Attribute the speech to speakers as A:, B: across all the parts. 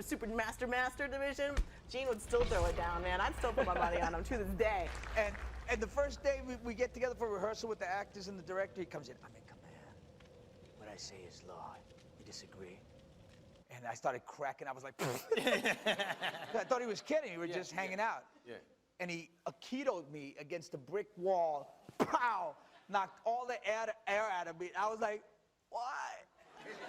A: super master division, Gene would still throw it down, man. I'd still put my money on him to this day.
B: And the first day we get together for rehearsal with the actors and the director, he comes in, I'm in command. What I say is law. You disagree? And I started cracking. I was like, I thought he was kidding. We were just hanging out.
C: Yeah.
B: And he Aikito'd me against a brick wall. Pow! Knocked all the air out of me. I was like, what?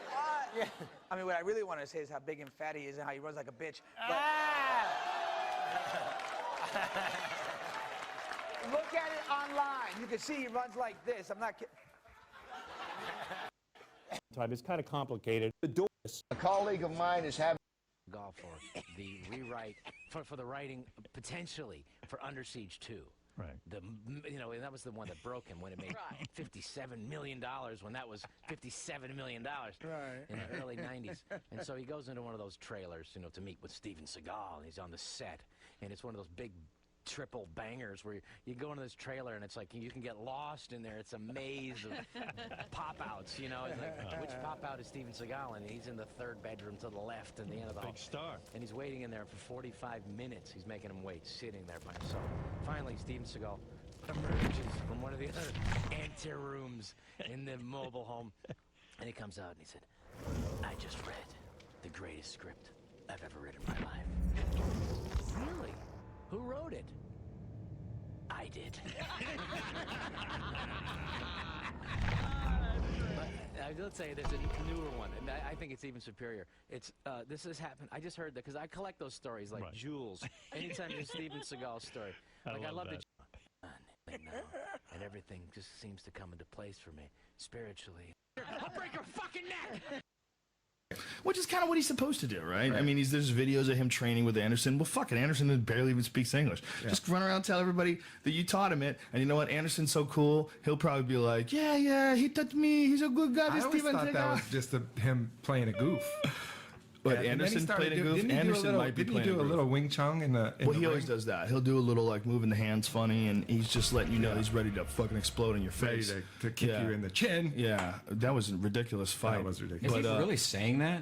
B: What?
C: Yeah.
B: I mean, what I really want to say is how big and fat he is and how he runs like a bitch. But look at it online. You can see he runs like this. I'm not kidding.
D: It's kind of complicated.
E: A colleague of mine is having
F: golf for the rewrite for the writing potentially for Under Siege 2.
D: Right.
F: And that was the one that broke him when it made $57 million when that was $57 million in the early 90s. And so he goes into one of those trailers, to meet with Steven Seagal, and he's on the set, and it's one of those big triple bangers where you go into this trailer and it's like you can get lost in there. It's a maze of pop-outs, It's like, which pop-out is Steven Seagal? And he's in the third bedroom to the left in the end of the
D: Big star.
F: And he's waiting in there for 45 minutes. He's making him wait, sitting there by himself. Finally, Steven Seagal emerges from one of the other ante-rooms in the mobile home. And he comes out and he said, I just read the greatest script I've ever read in my life. Really? Who wrote it? I did. Let's say there's a newer one, and I think it's even superior. It's this has happened. I just heard that because I collect those stories like jewels. Anytime there's a Steven Seagal story, I love that. And everything just seems to come into place for me spiritually. I'll break your fucking neck.
G: Which is kind of what he's supposed to do, right? I mean, there's videos of him training with Anderson. Well, fucking Anderson barely even speaks English. Just run around and tell everybody that you taught him it. And you know what? Anderson's so cool, he'll probably be like, yeah, he taught me. He's a good guy.
H: I always thought that was just him playing a goof.
G: But Anderson played a goof. Anderson might be playing a goof. Didn't he do a little Wing Chun in the Well, he always does that. He'll do a little, like, moving the hands funny, and he's just letting you know he's ready to fucking explode in your face.
H: Ready to kick you in the chin.
G: Yeah, that was a ridiculous fight.
H: That was ridiculous.
I: Is he really saying that?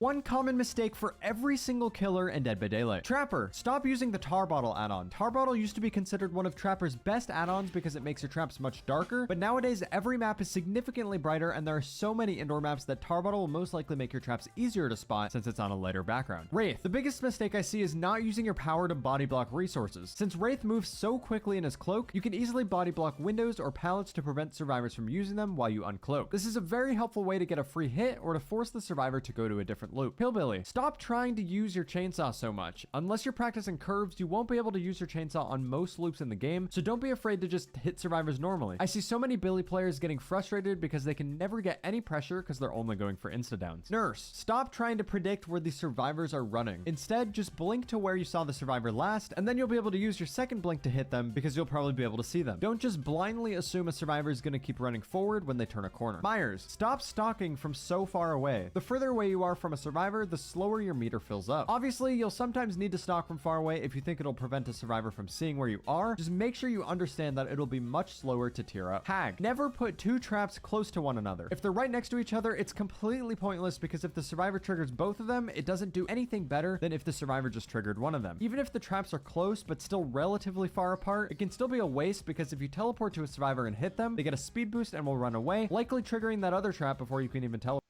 J: One common mistake for every single killer in Dead by Daylight. Trapper, stop using the tar bottle add-on. Tar bottle used to be considered one of Trapper's best add-ons because it makes your traps much darker, but nowadays every map is significantly brighter and there are so many indoor maps that tar bottle will most likely make your traps easier to spot since it's on a lighter background. Wraith, the biggest mistake I see is not using your power to body block resources. Since Wraith moves so quickly in his cloak, you can easily body block windows or pallets to prevent survivors from using them while you uncloak. This is a very helpful way to get a free hit or to force the survivor to go to a different loop. Hillbilly, stop trying to use your chainsaw so much. Unless you're practicing curves, you won't be able to use your chainsaw on most loops in the game, so don't be afraid to just hit survivors normally. I see so many Billy players getting frustrated because they can never get any pressure because they're only going for insta-downs. Nurse, stop trying to predict where the survivors are running. Instead, just blink to where you saw the survivor last, and then you'll be able to use your second blink to hit them because you'll probably be able to see them. Don't just blindly assume a survivor is going to keep running forward when they turn a corner. Myers, stop stalking from so far away. The further away you are from a survivor, the slower your meter fills up. Obviously, you'll sometimes need to stalk from far away if you think it'll prevent a survivor from seeing where you are. Just make sure you understand that it'll be much slower to tier up. Hag, never put two traps close to one another. If they're right next to each other, it's completely pointless because if the survivor triggers both of them, it doesn't do anything better than if the survivor just triggered one of them. Even if the traps are close but still relatively far apart, it can still be a waste because if you teleport to a survivor and hit them, they get a speed boost and will run away, likely triggering that other trap before you can even teleport.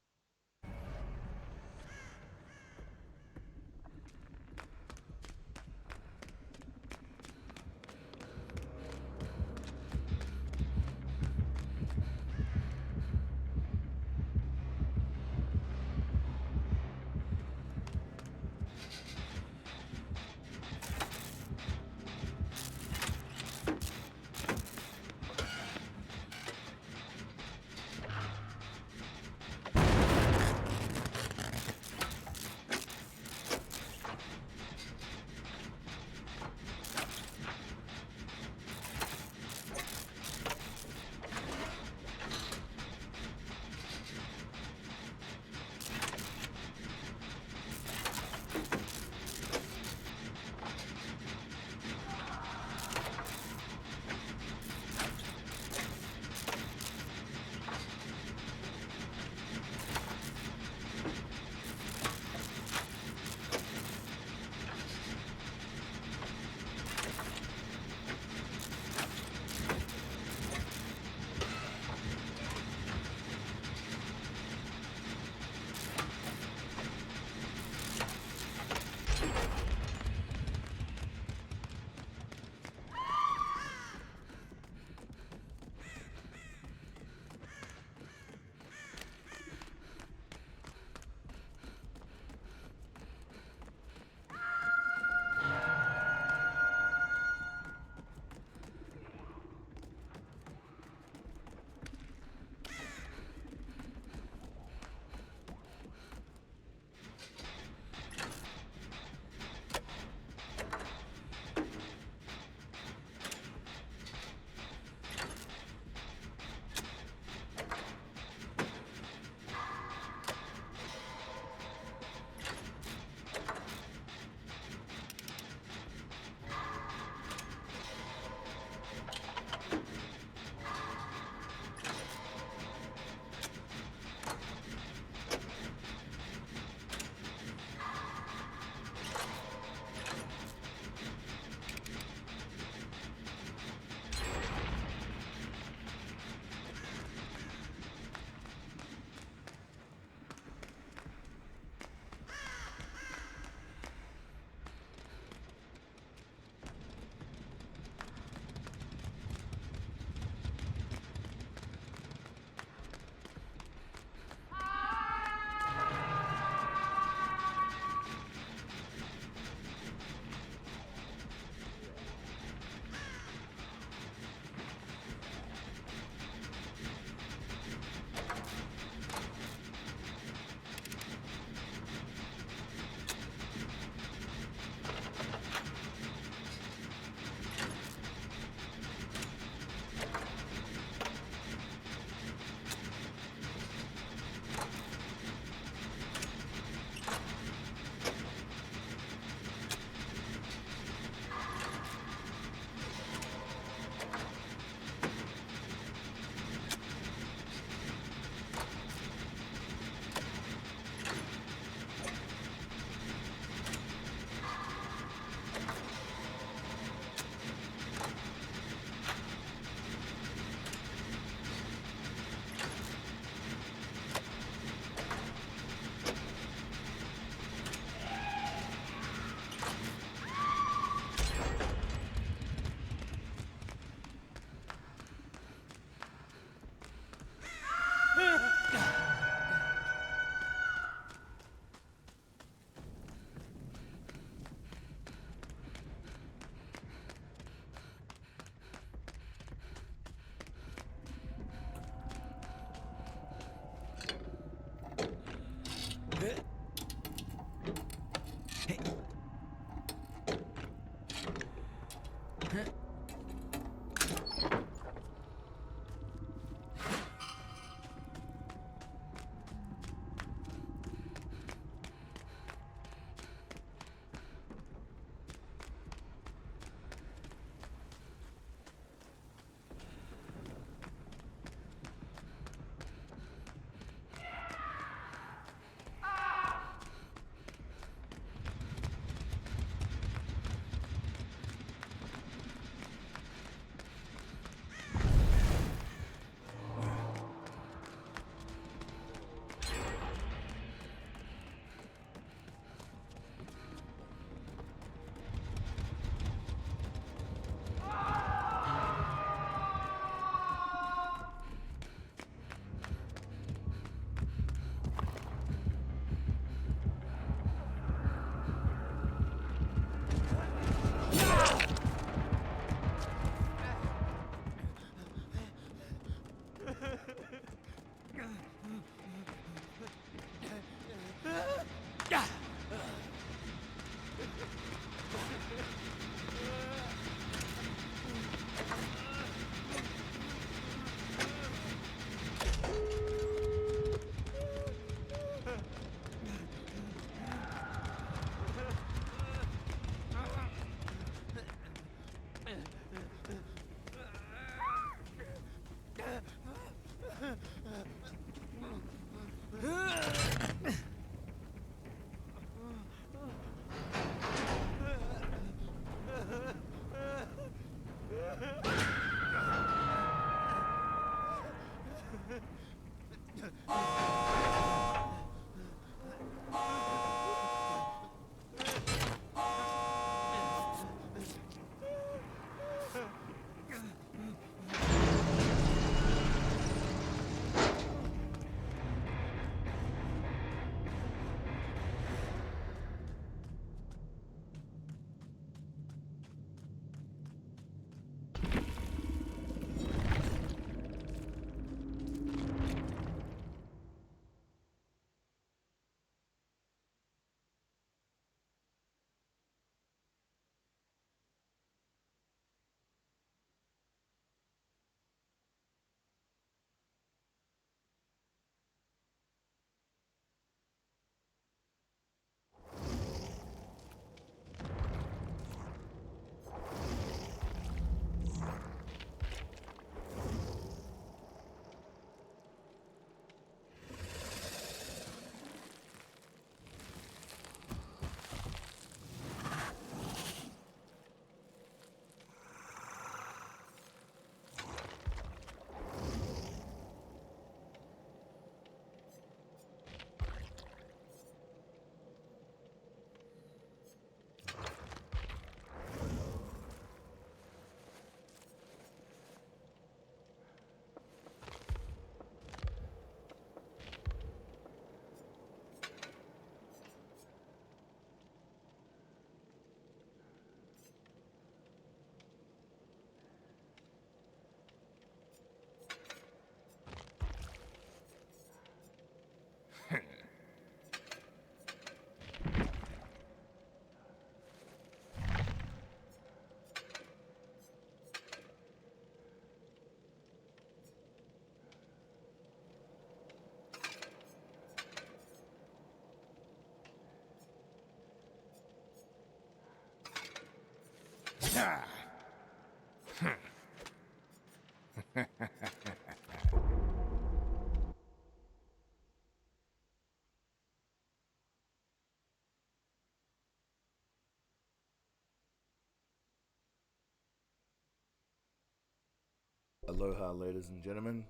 E: Aloha, ladies and gentlemen.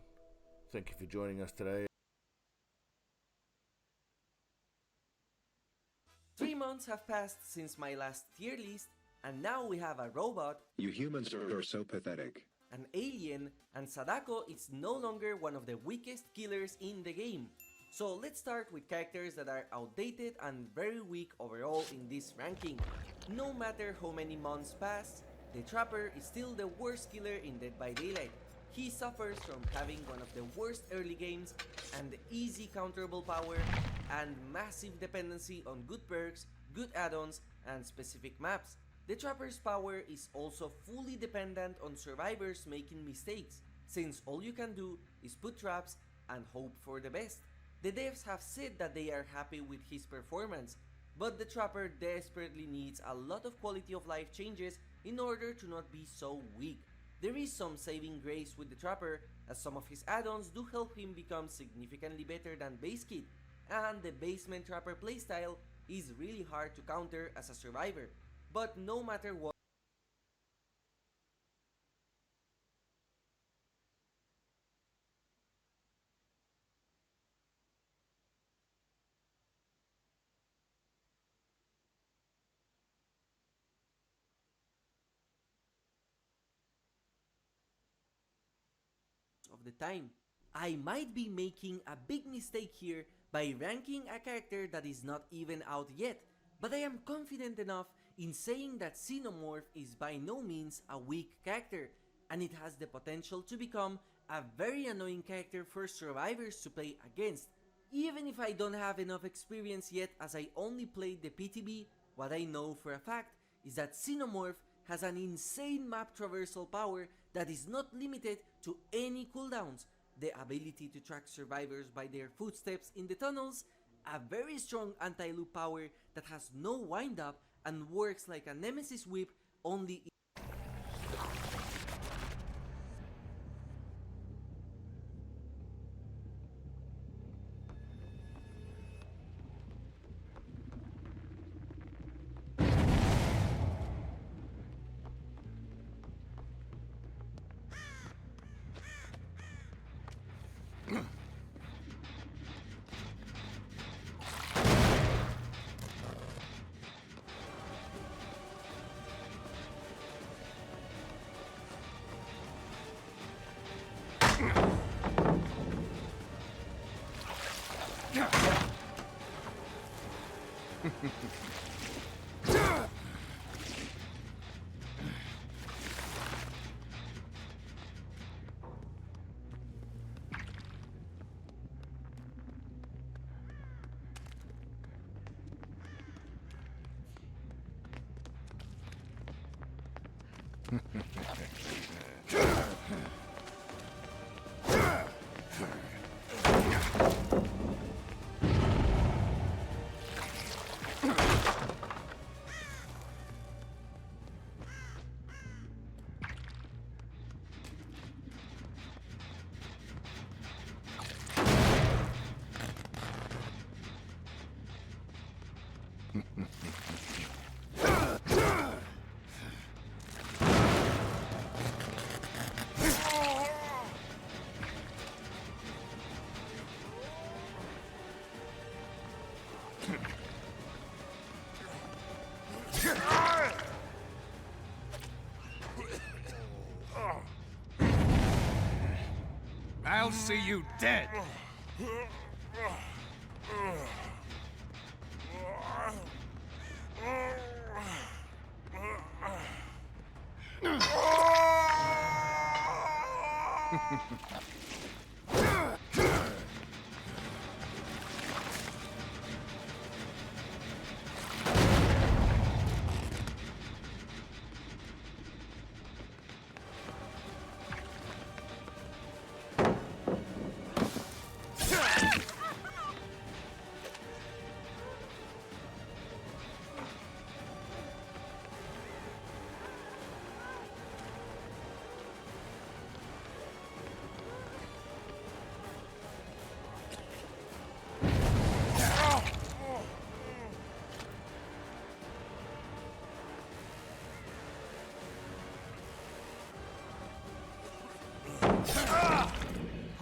E: Thank you for joining us today.
C: 3 months have passed since my last tier list, and now we have a robot,
I: You humans are so pathetic.
C: an alien, and Sadako is no longer one of the weakest killers in the game. So let's start with characters that are outdated and very weak overall in this ranking. No matter how many months pass, the Trapper is still the worst killer in Dead by Daylight. He suffers from having one of the worst early games and easy counterable power and massive dependency on good perks, good add-ons, and specific maps. The Trapper's power is also fully dependent on survivors making mistakes, since all you can do is put traps and hope for the best. The devs have said that they are happy with his performance, but the Trapper desperately needs a lot of quality of life changes in order to not be so weak. There is some saving grace with the Trapper, as some of his add-ons do help him become significantly better than Base Kit, and the Basement Trapper playstyle is really hard to counter as a survivor. But no matter what, of the time, I might be making a big mistake here by ranking a character that is not even out yet, but I am confident enough in saying that Xenomorph is by no means a weak character, and it has the potential to become a very annoying character for survivors to play against. Even if I don't have enough experience yet, as I only played the PTB, what I know for a fact is that Xenomorph has an insane map traversal power that is not limited to any cooldowns, the ability to track survivors by their footsteps in the tunnels, a very strong anti-loop power that has no wind up and works like a nemesis whip only
I: I'll see you dead.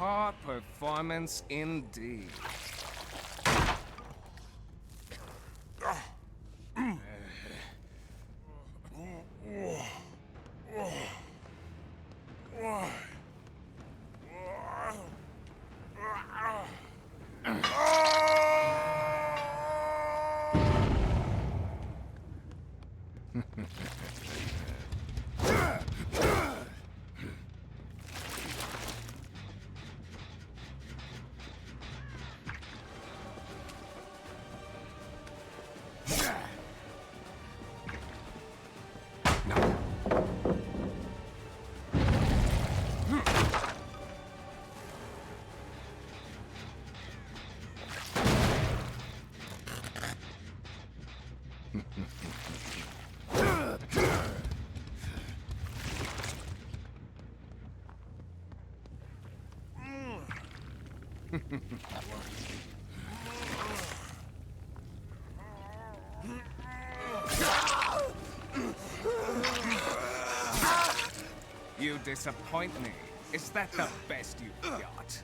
I: Poor performance indeed. You disappoint me. Is that the best you've got?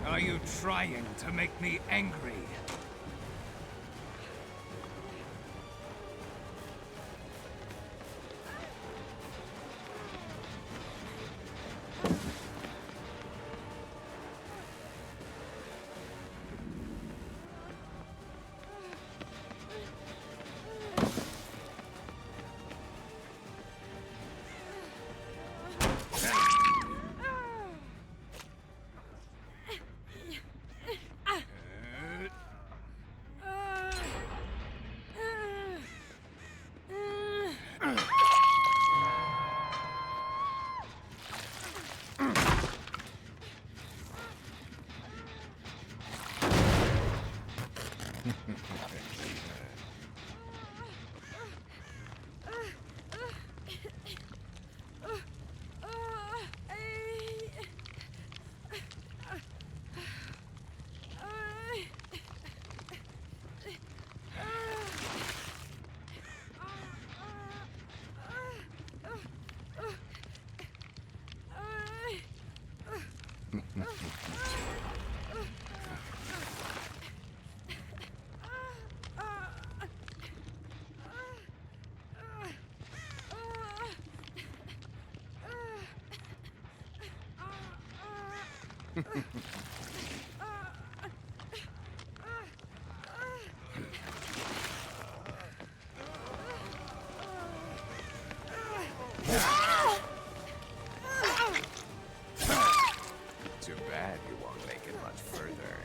I: Are you trying to make me angry? Too bad you won't make it much further.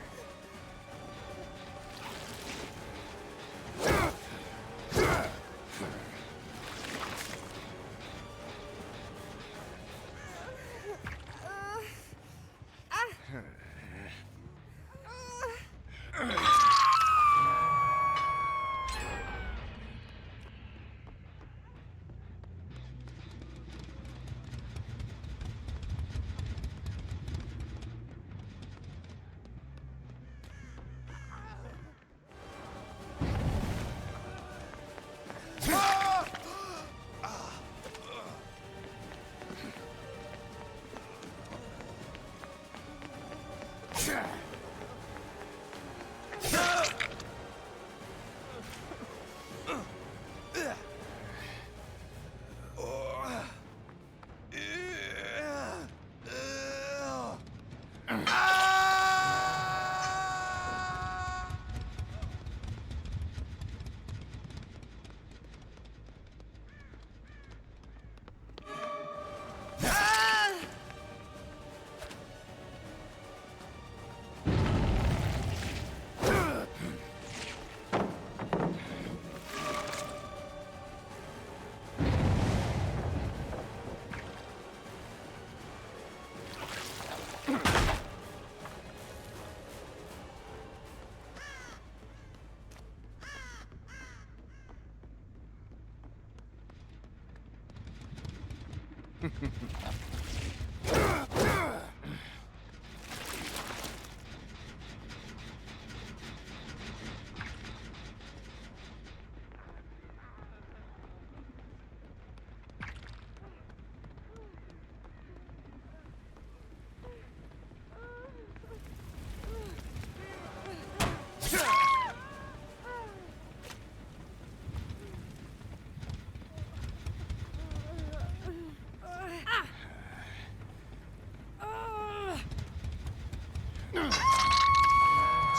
I: Just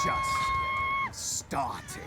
I: getting started.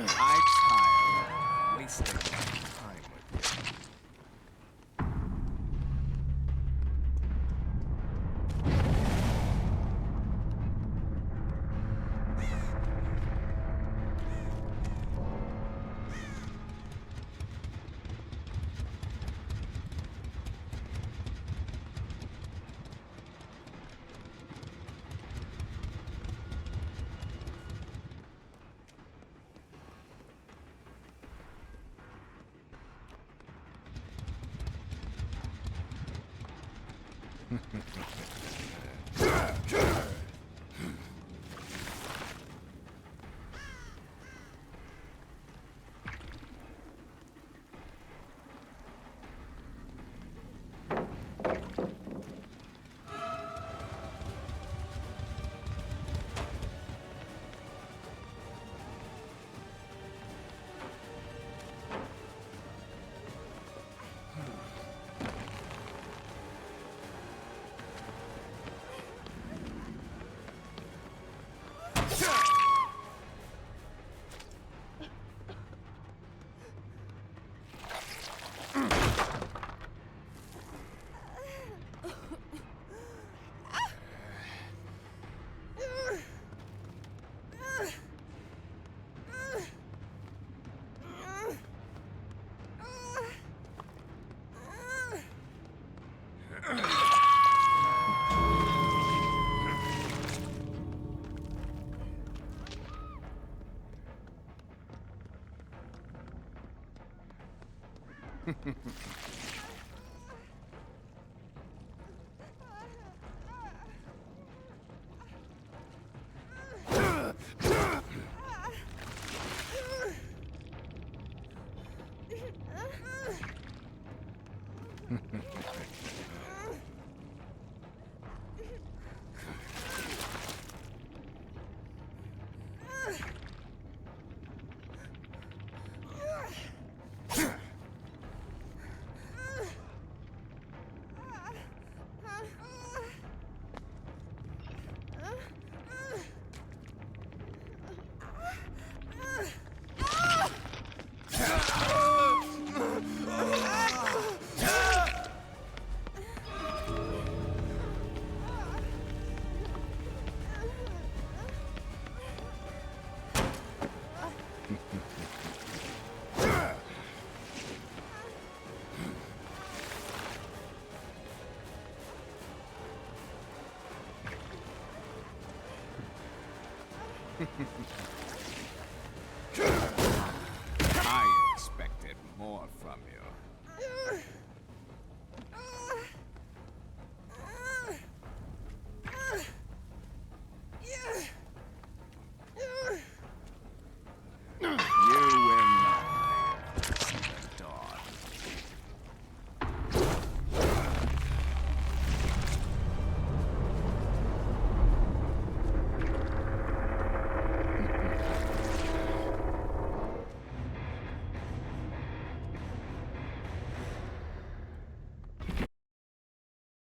I: I tire of wasting time with you. I expected more from you.